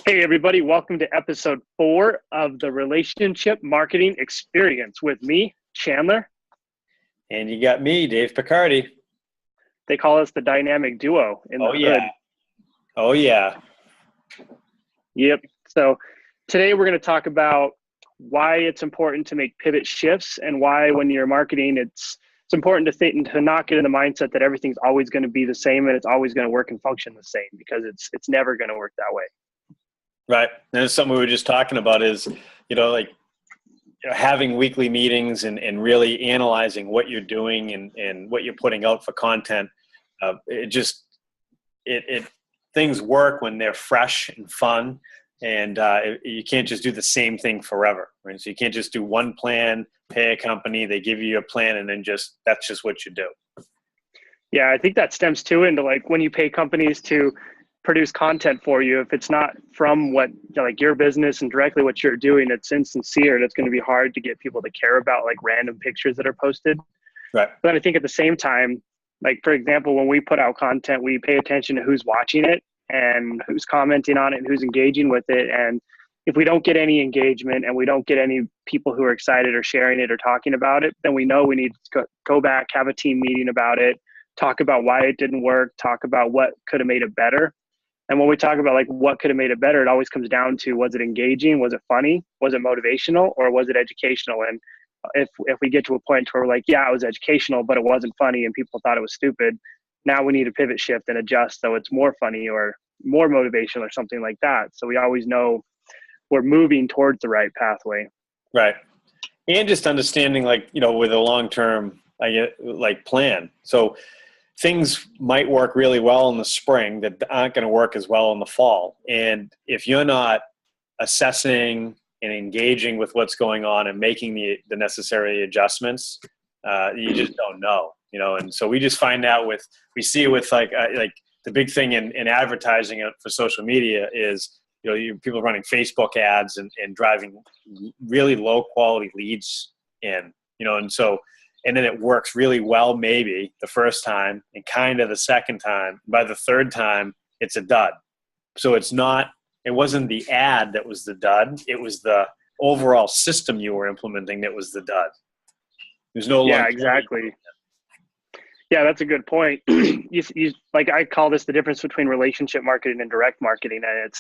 Hey, everybody, welcome to episode 4 of the Relationship Marketing Experience with me, Chandler. And you got me, Dave Picardi. They call us the dynamic duo in the hood. Oh, yeah. Yep. So today we're going to talk about why it's important to make pivot shifts and why when you're marketing, it's important to think and to not get in the mindset that everything's always going to be the same and it's always going to work and function the same, because it's never going to work that way. Right. And it's something we were just talking about is, having weekly meetings and really analyzing what you're doing and what you're putting out for content. Things work when they're fresh and fun, and you can't just do the same thing forever. Right? So you can't just do one plan, pay a company, they give you a plan, and then that's just what you do. Yeah, I think that stems too into like when you pay companies to produce content for you, if it's not from what your business and directly what you're doing, it's insincere and it's going to be hard to get people to care about like random pictures that are posted. Right. But I think at the same time, like for example, when we put out content, we pay attention to who's watching it and who's commenting on it and who's engaging with it. And if we don't get any engagement and we don't get any people who are excited or sharing it or talking about it, then we know we need to go back, have a team meeting about it, talk about why it didn't work, talk about what could have made it better. And when we talk about like what could have made it better, it always comes down to, was it engaging? Was it funny? Was it motivational? Or was it educational? And if we get to a point where we're like, yeah, it was educational, but it wasn't funny and people thought it was stupid, now we need to pivot shift and adjust so it's more funny or more motivational or something like that. So we always know we're moving towards the right pathway. Right. And just understanding with a long-term plan. So things might work really well in the spring that aren't going to work as well in the fall. And if you're not assessing and engaging with what's going on and making the necessary adjustments, you just don't know, And so we just find out we see it with like the big thing in advertising for social media is, people running Facebook ads and driving really low quality leads in, and then it works really well maybe the first time and kind of the second time. By the third time, it's a dud. So it wasn't the ad that was the dud. It was the overall system you were implementing that was the dud. There's no Yeah, exactly. Yeah, that's a good point. You I call this the difference between relationship marketing and direct marketing. And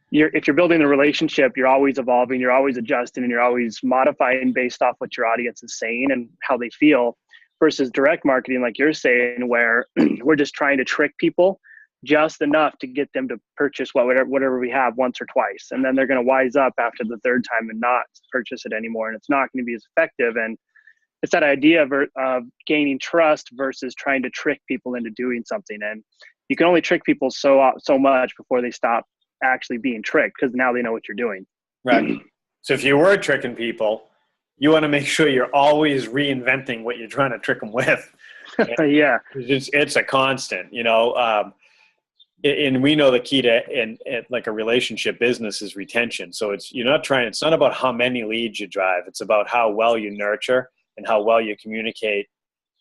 if you're building a relationship, you're always evolving, you're always adjusting, and you're always modifying based off what your audience is saying and how they feel, versus direct marketing, like you're saying, where we're just trying to trick people just enough to get them to purchase whatever we have once or twice. And then they're going to wise up after the third time and not purchase it anymore. And it's not going to be as effective. And it's that idea of gaining trust versus trying to trick people into doing something. And you can only trick people so much before they stop actually being tricked, because now they know what you're doing. Right. So if you were tricking people, you want to make sure you're always reinventing what you're trying to trick them with. Yeah. It's a constant, and we know the key to in like a relationship business is retention. So it's not about how many leads you drive. It's about how well you nurture and how well you communicate,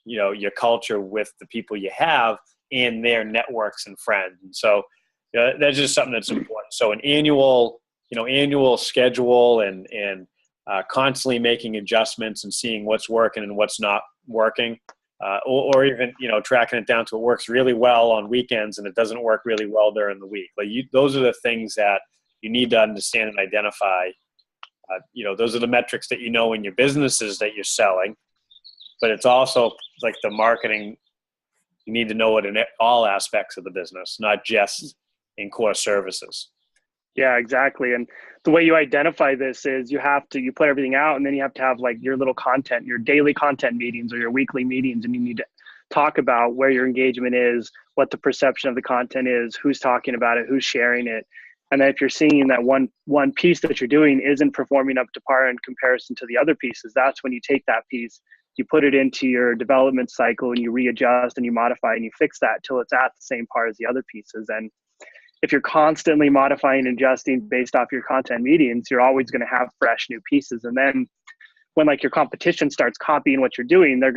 your culture with the people you have and their networks and friends. And so that's just something that's important. So an annual schedule and constantly making adjustments and seeing what's working and what's not working, or even, tracking it down to it works really well on weekends and it doesn't work really well during the week. Those are the things that you need to understand and identify. Those are the metrics that in your businesses that you're selling, but it's also like the marketing. You need to know it in all aspects of the business, not just in core services. Yeah, exactly. And the way you identify this is you put everything out, and then you have to have like your little content, your daily content meetings or your weekly meetings. And you need to talk about where your engagement is, what the perception of the content is, who's talking about it, who's sharing it. And then if you're seeing that one piece that you're doing isn't performing up to par in comparison to the other pieces, that's when you take that piece, you put it into your development cycle and you readjust and you modify and you fix that till it's at the same par as the other pieces. And if you're constantly modifying and adjusting based off your content meetings, you're always going to have fresh new pieces. And then when like your competition starts copying what you're doing, they're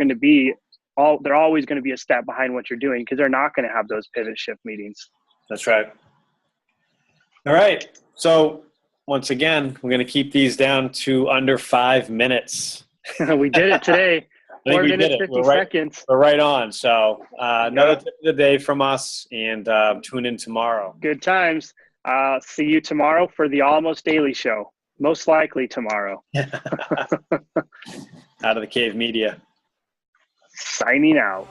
always going to be a step behind what you're doing, because they're not going to have those pivot shift meetings. That's right. All right. So once again, we're going to keep these down to under 5 minutes. We did it today. I think 4 we did minutes, it. 50 seconds. We're right on. So another Yep. tip of the day from us, and tune in tomorrow. Good times. See you tomorrow for the Almost Daily Show. Most likely tomorrow. Out of the Cave Media. Signing out.